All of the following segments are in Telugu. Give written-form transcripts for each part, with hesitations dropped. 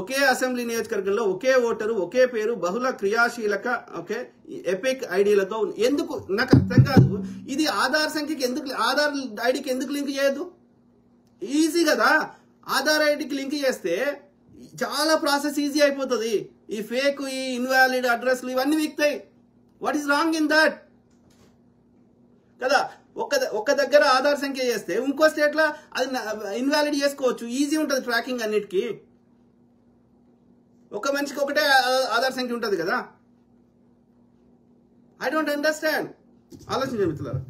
ఒకే అసెంబ్లీ నియోజకవర్గంలో ఒకే ఓటరు, ఒకే పేరు, బహుళ క్రియాశీలక ఓకే ఎపిక్ ఐడీలతో ఎందుకు నాకు అర్థం కాదు. ఇది ఆధార్ సంఖ్యకి ఎందుకు, ఆధార్ ఐడికి ఎందుకు లింక్ చేయదు? ఈజీ కదా. ఆధార్ ఐడికి లింక్ చేస్తే చాలా ప్రాసెస్ ఈజీ అయిపోతుంది. ఈ ఫేక్, ఈ ఇన్వాలిడ్ అడ్రస్లు ఇవన్నీ వీక్తాయి. What is wrong in that కదా? ఒక్క దగ్గర ఆధార్ సంఖ్య చేస్తే ఇంకో స్టేట్లో అది ఇన్వాలిడ్ చేసుకోవచ్చు. ఈజీ ఉంటుంది ట్రాకింగ్ అన్నిటికీ. ఒక మనిషికి ఒకటే ఆధార్ సంఖ్య ఉంటుంది కదా. I don't understand. ఆలోచించండి మిత్రులారా.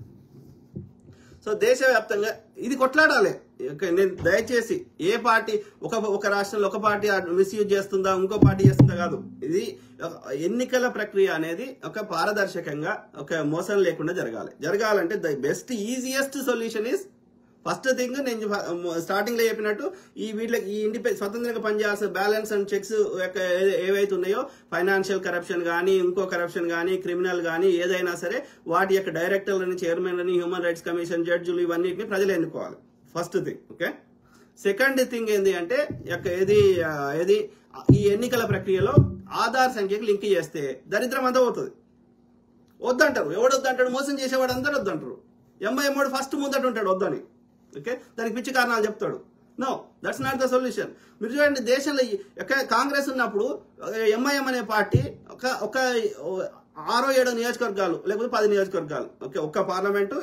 సో దేశవ్యాప్తంగా ఇది కొట్లాడాలి. నేను దయచేసి ఏ పార్టీ ఒక రాష్ట్రంలో ఒక పార్టీ మిస్యూజ్ చేస్తుందా, ఇంకో పార్టీ చేస్తుందా కాదు. ఇది ఎన్నికల ప్రక్రియ అనేది ఒక పారదర్శకంగా, ఒక మోసం లేకుండా జరగాలంటే the best easiest solution is first thing నేను స్టార్టింగ్ లో చెప్పినట్టు ఈ స్వతంత్రంగా పనిచేయాల్సిన బ్యాలెన్స్ అండ్ చెక్స్ ఏవైతే ఉన్నాయో, ఫైనాన్షియల్ కరప్షన్ కానీ, ఇంకో కరప్షన్ కానీ, క్రిమినల్ కానీ ఏదైనా సరే వాటి యొక్క డైరెక్టర్లని, చైర్మన్లని, హ్యూమన్ రైట్స్ కమిషన్ జడ్జిలు ఇవన్నిటిని ప్రజలు ఎన్నుకోవాలి. First thing. Okay. Second thing ఏంది అంటే ఏది ఈ ఎన్నికల ప్రక్రియలో ఆధార్ సంఖ్యకి లింక్ చేస్తే దరిద్రం అంతా పోతుంది. వద్దంటారు. ఎవడు వద్దంటాడు? మోసం చేసేవాడు అందరూ వద్దంటారు. ఎంఐఎమ్మోడు ఫస్ట్ ముందట ఉంటాడు వద్దని. ఓకే. దానికి పిచ్చి కారణాలు చెప్తాడు. No, that's not the solution. మీరు చూడండి, దేశంలో కాంగ్రెస్ ఉన్నప్పుడు ఎంఐఎం అనే పార్టీ ఒక 6-7 నియోజకవర్గాలు లేకపోతే 10 నియోజకవర్గాలు, ఓకే, ఒక్క పార్లమెంటు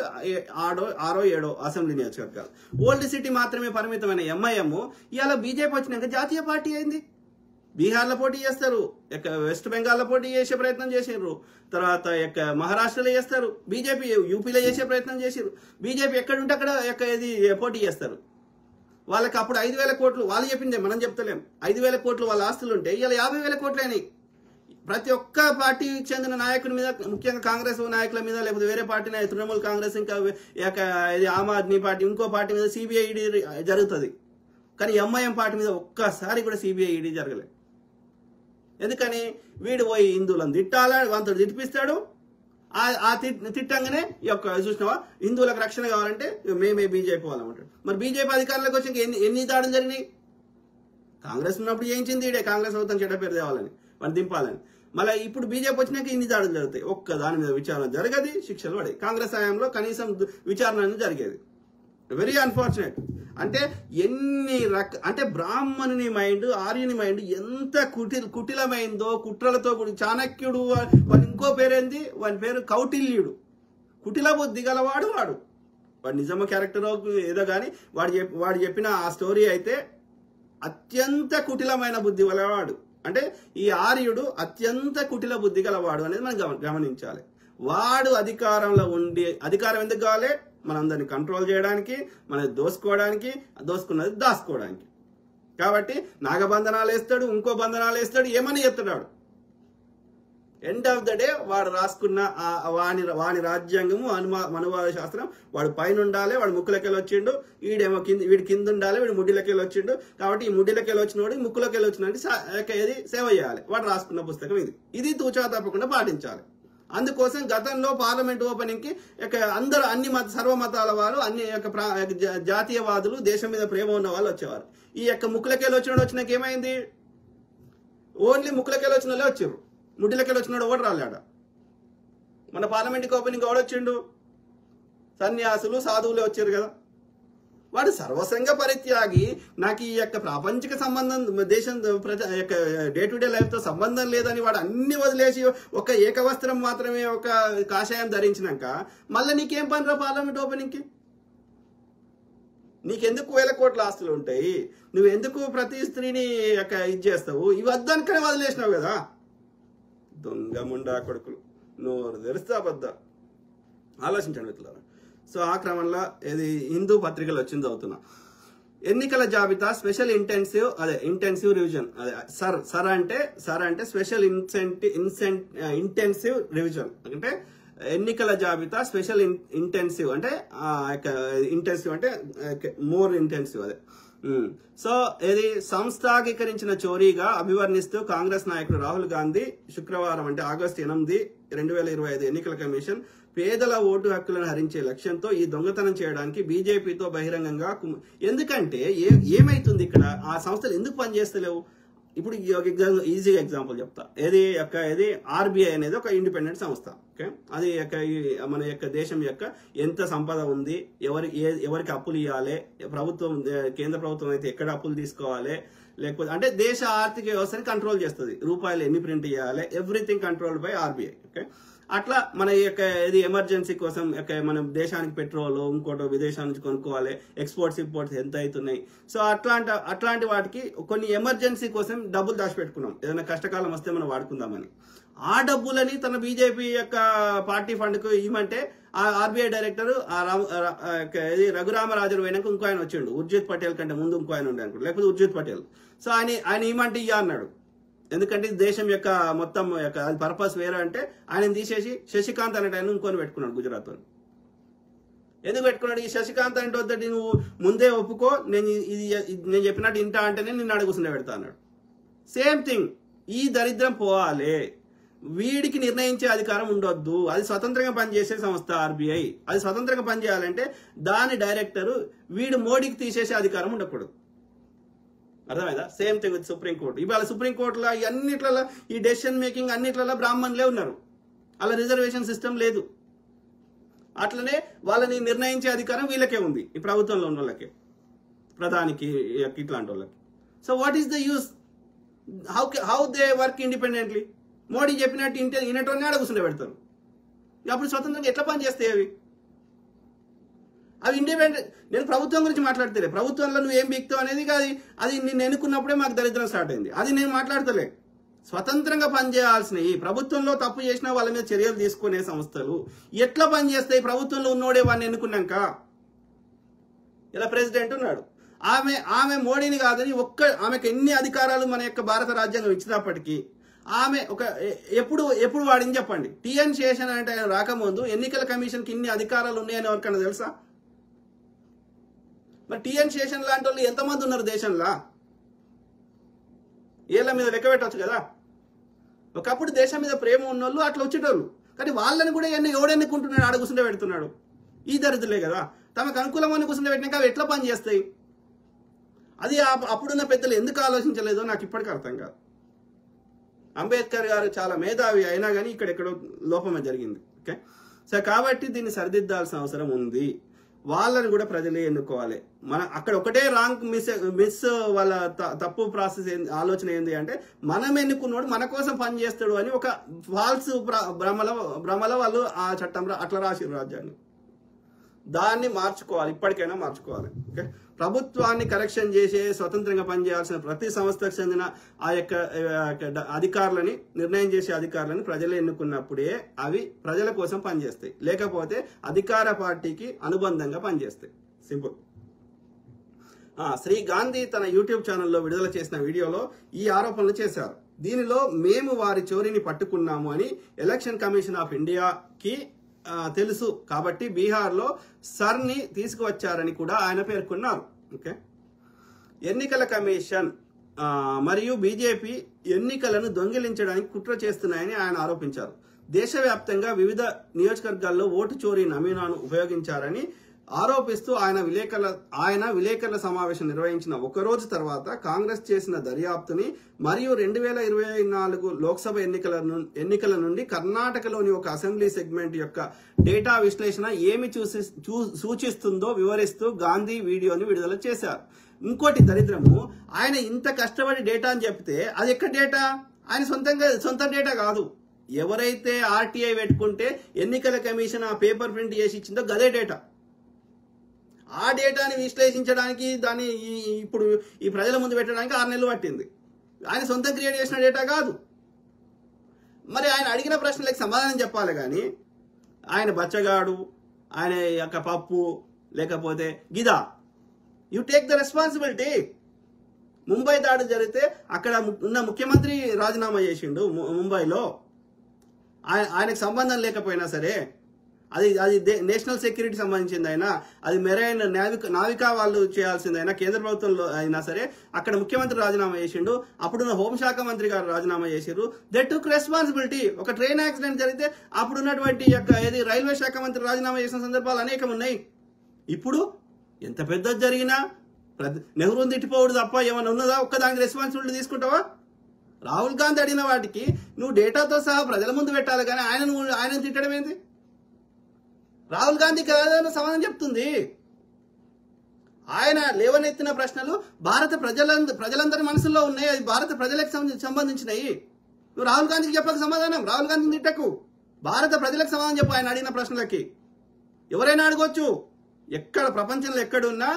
6-7 అసెంబ్లీ నియోజకవర్గాలు, ఓల్డ్ సిటీ మాత్రమే పరిమితమైన ఎంఐఎం ఇవాళ బీజేపీ వచ్చినాక జాతీయ పార్టీ అయింది. బీహార్లో పోటీ చేస్తారు, వెస్ట్ బెంగాల్లో పోటీ చేసే ప్రయత్నం చేసారు, తర్వాత మహారాష్ట్రలో చేస్తారు, బీజేపీ యూపీలో చేసే ప్రయత్నం చేసారు. బీజేపీ ఎక్కడుంటే అక్కడ ఇది పోటీ చేస్తారు. వాళ్ళకి అప్పుడు 5,000 కోట్లు వాళ్ళు చెప్పిందే, మనం చెప్తలేం. 5,000 కోట్లు వాళ్ళ ఆస్తులు ఉంటే ఇవాళ 50,000 కోట్లు అయినాయి. ప్రతి ఒక్క పార్టీకి చెందిన నాయకుడి మీద, ముఖ్యంగా కాంగ్రెస్ నాయకుల మీద, లేకపోతే వేరే పార్టీ తృణమూల్ కాంగ్రెస్, ఇంకా ఇది ఆమ్ ఆద్మీ పార్టీ, ఇంకో పార్టీ మీద సిబిఐ ఈడీ జరుగుతుంది. కానీ ఎంఐఎం పార్టీ మీద ఒక్కసారి కూడా సిబిఐ ఈడీ జరగలేదు. ఎందుకని? వీడు పోయి హిందువులను తిట్టాలా, వంతుడు తిట్టిపిస్తాడు. ఆ తిట్టంగానే చూసినావా, హిందువులకు రక్షణ కావాలంటే మేమే బీజేపీ వాళ్ళమంటాడు. మరి బీజేపీ అధికారంలోకి వచ్చాక ఎన్ని దాడులు జరిగినాయి? కాంగ్రెస్ ఉన్నప్పుడు చేయించింది ఈడే, కాంగ్రెస్ ప్రభుత్వం చెడ్డ పేరు తేవాలని, వాళ్ళు దింపాలని. మళ్ళీ ఇప్పుడు బీజేపీ వచ్చినాక ఇన్ని దాడులు జరుగుతాయి. ఒక్క దాని మీద విచారణ జరగది, శిక్షలు పడాయి. కాంగ్రెస్ హయాంలో కనీసం విచారణ అనేది జరిగేది. Very unfortunate. అంటే అంటే బ్రాహ్మణుని మైండ్, ఆర్యుని మైండ్ ఎంత కుటిలమైందో, కుట్రలతో చాణక్యుడు, వాడి ఇంకో పేరేంది, వాడి పేరు కౌటిల్యుడు. కుటిల బుద్ధి గలవాడు వాడు నిజమ క్యారెక్టర్ ఏదో కానీ వాడు చెప్పిన ఆ స్టోరీ అయితే అత్యంత కుటిలమైన బుద్ధి గలవాడు. అంటే ఈ ఆర్యుడు అత్యంత కుటిల బుద్ధి గలవాడు అనేది మనం గమనించాలి. వాడు అధికారంలో ఉండి, అధికారం ఎందుకు కావాలి? మనందరినీ కంట్రోల్ చేయడానికి, మనది దోసుకోవడానికి, దోసుకున్నది దాచుకోవడానికి. కాబట్టి నాగబంధనాలు వేస్తాడు, ఇంకో బంధనాలు వేస్తాడు, ఏమని చెప్తున్నాడు. ఎండ్ ఆఫ్ ద డే వాడు రాసుకున్న వాని రాజ్యాంగము, మనువాద శాస్త్రం వాడు పైన ఉండాలి, వాడు ముక్కులకెళ్ళి వచ్చిండు, వీడి కింద ఉండాలి, వీడు ముడ్డిలకెళ్ళి వచ్చిండు. కాబట్టి ఈ ముడ్డిలకెళ్ళి వచ్చినోడు ముక్కులకెళ్ళి వచ్చినట్టు ఏది సేవ చేయాలి. వాడు రాసుకున్న పుస్తకం ఇది తూచా తప్పకుండా పాటించాలి. అందుకోసం గతంలో పార్లమెంట్ ఓపెనింగ్ కి అందరూ సర్వమతాల వారు, అన్ని జాతీయవాదులు, దేశం మీద ప్రేమ ఉన్న వాళ్ళు వచ్చేవారు. ఈ ముక్కులకెళ్ళి వచ్చినాక ఏమైంది? ఓన్లీ ముక్కులకెళ్ళి వచ్చిన వాళ్ళే వచ్చారు, ముడ్డిలకెళ్ళి వచ్చినాడు ఎవరు రాలేడ. మన పార్లమెంట్ ఓపెనింగ్ ఎవడొచ్చిండు? సన్యాసులు, సాధువులే వచ్చారు కదా. వాడు సర్వసంగ పరిత్యాగి, నాకు ఈ ప్రాపంచిక సంబంధం, దేశం డే టు డే లైఫ్ తో సంబంధం లేదని వాడు అన్ని వదిలేసి ఒక ఏకవస్త్రం మాత్రమే, ఒక కాషాయం ధరించినాక మళ్ళీ నీకేం పనిరా పార్లమెంట్ ఓపెనింగ్ కి? నీకెందుకు 1,000 కోట్ల ఆస్తులు ఉంటాయి? నువ్వు ఎందుకు ప్రతి స్త్రీని ఇది చేస్తావు? ఇవి వద్దనుకనే వదిలేసినావు కదా. దొంగ ముండా కొడుకులు, నోరు తెరిస్తే అబద్ధ. ఆలోచించండి మిత్రులారా. సో ఆ క్రమంలో ఇది హిందూ పత్రికలు వచ్చింది చదువుతున్నా. ఎన్నికల జాబితా స్పెషల్ ఇంటెన్సివ్ రివిజన్. సర్ అంటే స్పెషల్ ఇంటెన్సివ్ రివిజన్. అంటే ఎన్నికల జాబితా స్పెషల్ ఇంటెన్సివ్ అంటే మోర్ ఇంటెన్సివ్. అదే. సో ఇది సంస్థాగీకరించిన చోరీగా అభివర్ణిస్తూ కాంగ్రెస్ నాయకుడు రాహుల్ గాంధీ శుక్రవారం అంటే ఆగస్టు 8, 2025 ఎన్నికల కమిషన్ పేదల ఓటు హక్కులను హరించే లక్ష్యంతో ఈ దొంగతనం చేయడానికి బీజేపీతో బహిరంగంగా ఎందుకంటే ఏమైతుంది ఇక్కడ? ఆ సంస్థలు ఎందుకు పనిచేస్తలేవు? ఇప్పుడు ఈజీ ఎగ్జాంపుల్ చెప్తా. ఏది ఆర్బీఐ అనేది ఒక ఇండిపెండెంట్ సంస్థ. ఓకే, అది మన యొక్క దేశం యొక్క ఎంత సంపద ఉంది, ఎవరికి అప్పులు ఇవ్వాలి, కేంద్ర ప్రభుత్వం అయితే ఎక్కడ అప్పులు తీసుకోవాలి, లేకపోతే అంటే దేశ ఆర్థిక వ్యవస్థని కంట్రోల్ చేస్తుంది. రూపాయలు ఎన్ని ప్రింట్ చేయాలి, everything controlled by RBI. Okay, అట్లా మన యొక్క ఎమర్జెన్సీ కోసం మన దేశానికి పెట్రోల్ ఇంకోటో విదేశాల నుంచి కొనుక్కోవాలి, ఎక్స్పోర్ట్స్ ఇంపోర్ట్స్ ఎంత అవుతున్నాయి. సో అట్లాంటి వాటికి కొన్ని ఎమర్జెన్సీ కోసం డబ్బులు దాచిపెట్టుకున్నాం, ఏదైనా కష్టకాలం వస్తే మనం వాడుకుందామని. ఆ డబ్బులని తన బీజేపీ యొక్క పార్టీ ఫండ్కు ఇవ్వమంటే ఆ ఆర్బీఐ డైరెక్టర్ రఘురామరాజన్ పోయినాక ఇంకో ఆయన వచ్చిండు, ఉర్జిత్ పటేల్ కంటే ముందు ఇంకో ఆయన ఉండే అనుకుంటు, లేకపోతే ఉర్జిత్ పటేల్. సో ఆయన ఇవ్వమంటే ఇయ్య అన్నాడు. ఎందుకంటే దేశం యొక్క మొత్తం యొక్క అది పర్పస్ వేరే అంటే ఆయన తీసేసి శశికాంత్ అనే ఆయన ఇంకొని పెట్టుకున్నాడు గుజరాత్. ఎందుకు పెట్టుకున్నాడు? ఈ శశికాంత్ అంటే వద్దటి నువ్వు ముందే ఒప్పుకో, నేను చెప్పినట్టు ఇంటా అంటేనే నిన్ను అడుగుసుండే పెడతా అన్నాడు. సేమ్ థింగ్, ఈ దరిద్రం పోవాలి. వీడికి నిర్ణయించే అధికారం ఉండొద్దు. అది స్వతంత్రంగా పనిచేసే సంస్థ ఆర్బీఐ. అది స్వతంత్రంగా పనిచేయాలంటే దాని డైరెక్టర్ వీడు మోడీకి తీసేసే అధికారం ఉండకూడదు. అర్థమైందా? Same thing with supreme court. ఇవాళ సుప్రీంకోర్టులో అన్నిట్లలో ఈ డెసిషన్ మేకింగ్ అన్నిట్లలో బ్రాహ్మణులే ఉన్నారు, అలా రిజర్వేషన్ సిస్టమ్ లేదు. అట్లనే వాళ్ళని నిర్ణయించే అధికారం వీళ్ళకే ఉంది, ఈ ప్రభుత్వంలో ఉన్న వాళ్ళకే, ప్రధానికి ఇట్లాంటి వాళ్ళకి. So what is the use? How they work independently? Modi చెప్పినట్టు ఇనటోనే అడుగుతుండే పెడతారు. అప్పుడు స్వతంత్రంగా ఎట్లా పని చేస్తాయి అవి ఇండిపెండెంట్? నేను ప్రభుత్వం గురించి మాట్లాడతలే. ప్రభుత్వంలో నువ్వు ఏం బీక్తావు అనేది అది నేను ఎన్నుకున్నప్పుడే మాకు దరిద్రం స్టార్ట్ అయింది. అది నేను మాట్లాడతలే. స్వతంత్రంగా పనిచేయాల్సినవి, ప్రభుత్వంలో తప్పు చేసిన వాళ్ళ మీద చర్యలు తీసుకునే సంస్థలు ఎట్లా పనిచేస్తాయి? ప్రభుత్వంలో ఉన్నోడే వాడిని ఎన్నుకున్నాక. ఇలా ప్రెసిడెంట్ ఉన్నాడు, ఆమె మోడీని కాదని ఆమెకు ఎన్ని అధికారాలు మన యొక్క భారత రాజ్యాంగం ఇచ్చినప్పటికీ ఆమె ఎప్పుడు వాడింది చెప్పండి? టిఎన్ శేషన్ అంటే ఆయన రాకముందు ఎన్నికల కమిషన్కి ఇన్ని అధికారాలు ఉన్నాయని ఎవరికైనా తెలుసా? మరి టిఎన్ శేషన్ లాంటి వాళ్ళు ఎంతమంది ఉన్నారు దేశంలో? ఏళ్ళ మీద లెక్క పెట్టవచ్చు కదా. ఒకప్పుడు దేశం మీద ప్రేమ ఉన్నోళ్ళు అట్లా వచ్చేటోళ్ళు, కానీ వాళ్ళని కూడా ఎవడెన్నుకుంటున్నాడు? ఆడ కూర్చుంటే పెడుతున్నాడు. ఈ దరిద్రులే కదా. తమకు అనుకూలమని కూర్చుంటే పెట్టినాక అవి ఎట్లా పని చేస్తాయి? అది అప్పుడున్న పెద్దలు ఎందుకు ఆలోచించలేదో నాకు ఇప్పటికీ అర్థం కాదు. అంబేద్కర్ గారు చాలా మేధావి అయినా కానీ ఇక్కడెక్కడో లోపమే జరిగింది. ఓకే, సో కాబట్టి దీన్ని సరిదిద్దాల్సిన అవసరం ఉంది. వాళ్ళని కూడా ప్రజలే ఎన్నుకోవాలి. అక్కడ ఒకటే రాంగ్ మిస్ వాళ్ళ తప్పు ప్రాసెస్ ఆలోచన ఏంది అంటే మనం ఎన్నుకున్నాడు మన కోసం పని చేస్తాడు అని ఒక ఫాల్స్ భ్రమలో వాళ్ళు ఆ చట్టంలో అట్లా రాసిరు రాజ్యాన్ని. దాన్ని మార్చుకోవాలి, ఇప్పటికైనా మార్చుకోవాలి. ఓకే, ప్రభుత్వాన్ని కరెక్షన్ చేసే స్వతంత్రంగా పనిచేయాల్సిన ప్రతి సంస్థకు చెందిన ఆ యొక్క అధికారులని నిర్ణయం చేసే అధికారులని ప్రజలు ఎన్నుకున్నప్పుడే అవి ప్రజల కోసం పనిచేస్తాయి, లేకపోతే అధికార పార్టీకి అనుబంధంగా పనిచేస్తాయి. సింపుల్. శ్రీ గాంధీ తన యూట్యూబ్ ఛానల్లో విడుదల చేసిన వీడియోలో ఈ ఆరోపణలు చేశారు. దీనిలో మేము వారి చోరీని పట్టుకున్నాము అని ఎలక్షన్ కమిషన్ ఆఫ్ ఇండియాకి తెలుసు కాబట్టి బీహార్లో సర్ని తీసుకువచ్చారని కూడా ఆయన పేర్కొన్నారు. ఓకే, ఎన్నికల కమిషన్ మరియు బీజేపీ ఎన్నికలను దొంగిలించడానికి కుట్ర చేస్తున్నాయని ఆయన ఆరోపించారు. దేశవ్యాప్తంగా వివిధ నియోజకవర్గాల్లో ఓటు చోరీ నమూనాను ఉపయోగించారని ఆరోపిస్తూ ఆయన విలేకరుల సమావేశం నిర్వహించిన ఒకరోజు తర్వాత కాంగ్రెస్ చేసిన దర్యాప్తుని మరియు 2024 లోక్సభ ఎన్నికల నుండి కర్ణాటకలోని ఒక అసెంబ్లీ సెగ్మెంట్ యొక్క డేటా విశ్లేషణ ఏమి సూచిస్తుందో వివరిస్తూ గాంధీ వీడియోని విడుదల చేశారు. ఇంకోటి దరిద్రము, ఆయన ఇంత కష్టపడి డేటా అని చెప్తే అది ఎక్కడ డేటా? ఆయన సొంత డేటా కాదు. ఎవరైతే ఆర్టీఐ పెట్టుకుంటే ఎన్నికల కమిషన్ ఆ పేపర్ ప్రింట్ చేసి ఇచ్చిందో గదే డేటా. ఆ డేటాని విశ్లేషించడానికి దాన్ని ఇప్పుడు ఈ ప్రజల ముందు పెట్టడానికి 6 నెలలు పట్టింది. ఆయన సొంతం క్రియేట్ చేసిన డేటా కాదు. మరి ఆయన అడిగిన ప్రశ్నలకు సమాధానం చెప్పాలి కానీ ఆయన బచ్చగాడు, ఆయన యొక్క పప్పు, లేకపోతే గిదా. You take the responsibility. Mumbai దాడి జరిగితే అక్కడ ఉన్న ముఖ్యమంత్రి రాజీనామా చేసిండు ముంబైలో. ఆయనకు సంబంధం లేకపోయినా సరే అది నేషనల్ సెక్యూరిటీ సంబంధించింది అయినా, అది మెరైన్ నావికా వాళ్ళు చేయాల్సిందైనా, కేంద్ర ప్రభుత్వంలో అయినా సరే అక్కడ ముఖ్యమంత్రి రాజీనామా చేసిండు. అప్పుడున్న హోంశాఖ మంత్రి గారు రాజీనామా చేసిరు. They took responsibility. ఒక ట్రైన్ యాక్సిడెంట్ జరిగితే అప్పుడున్నటువంటి రైల్వే శాఖ మంత్రి రాజీనామా చేసిన సందర్భాలు అనేకం ఉన్నాయి. ఇప్పుడు ఎంత పెద్దది జరిగినా నెహ్రూని తిట్టిపోవడు తప్ప ఏమైనా ఉన్నదా? ఒక్కదానికి రెస్పాన్సిబిలిటీ తీసుకుంటావా? రాహుల్ గాంధీ అడిగిన వాటికి నువ్వు డేటాతో సహా ప్రజల ముందు పెట్టాలి కానీ ఆయన తిట్టడం ఏంది? రాహుల్ గాంధీకి ఏదైనా సమాధానం చెప్తుంది. ఆయన లేవనెత్తిన ప్రశ్నలు భారత ప్రజలందరి మనసులో ఉన్నాయి, అది భారత ప్రజలకు సంబంధించినవి. నువ్వు రాహుల్ గాంధీకి చెప్పక సమాధానం, రాహుల్ గాంధీని తిట్టకు, భారత ప్రజలకు సమాధానం చెప్పు. ఆయన అడిగిన ప్రశ్నలకి ఎవరైనా అడగొచ్చు, ఎక్కడ ప్రపంచంలో ఎక్కడున్నా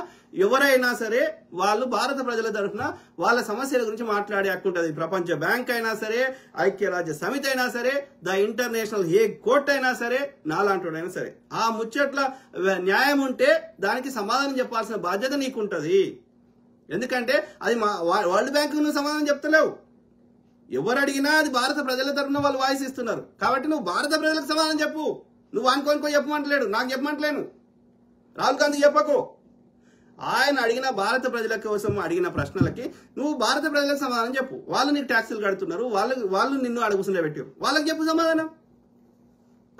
ఎవరైనా సరే వాళ్ళు భారత ప్రజల తరఫున వాళ్ళ సమస్యల గురించి మాట్లాడే హక్కు ఉంటుంది. ప్రపంచ బ్యాంక్ అయినా సరే, ఐక్యరాజ్య సమితి అయినా సరే, ద ఇంటర్నేషనల్ హేగ్ కోర్ట్ అయినా సరే, నాలాంటివాడైనా సరే, ఆ ముచ్చట్ల న్యాయం ఉంటే దానికి సమాధానం చెప్పాల్సిన బాధ్యత నీకుంటది. ఎందుకంటే అది వరల్డ్ బ్యాంక్ నువ్వు సమాధానం చెప్తలేవు. ఎవరు అడిగినా అది భారత ప్రజల తరఫున వాళ్ళు వాయిస్ ఇస్తున్నారు. కాబట్టి నువ్వు భారత ప్రజలకు సమాధానం చెప్పు. నువ్వు అనుకోనుకో చెప్పమంటలేడు, నాకు చెప్పమంటలేను, రాహుల్ గాంధీ చెప్పకు. ఆయన అడిగిన భారత ప్రజల కోసం అడిగిన ప్రశ్నలకి నువ్వు భారత ప్రజలకు సమాధానం చెప్పు. వాళ్ళు నీకు ట్యాక్సులు కడుతున్నారు, వాళ్ళు నిన్ను అడుగుసుండే పెట్టారు, వాళ్ళకి చెప్పు సమాధానం.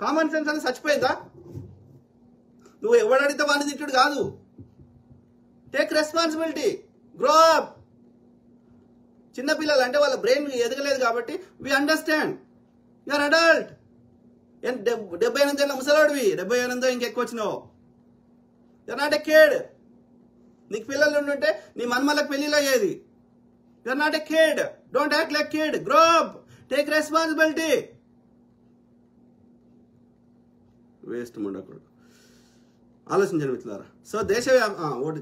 కామన్ సెన్స్ అని చచ్చిపోయిందా? నువ్వు ఎవడు అడిగితే వాడిని తిట్టుడు కాదు. Take responsibility, grow up. చిన్నపిల్లలు అంటే వాళ్ళ బ్రెయిన్ ఎదగలేదు కాబట్టి వి అండర్స్టాండ్, యూఆర్ అడల్ట్. 78 ఏళ్ళ ముసలాడివి, 78 ఇంకెక్కువ వచ్చినావు. You're not a kid. నీకు పిల్లలు ఉంటే నీ మనమలకు పెళ్లిలో అయ్యేది. You're not a kid, don't act like kid, grow up, take responsibility. Waste ముండకూడదు. ఆలోచించండి మిత్రులారా. So vote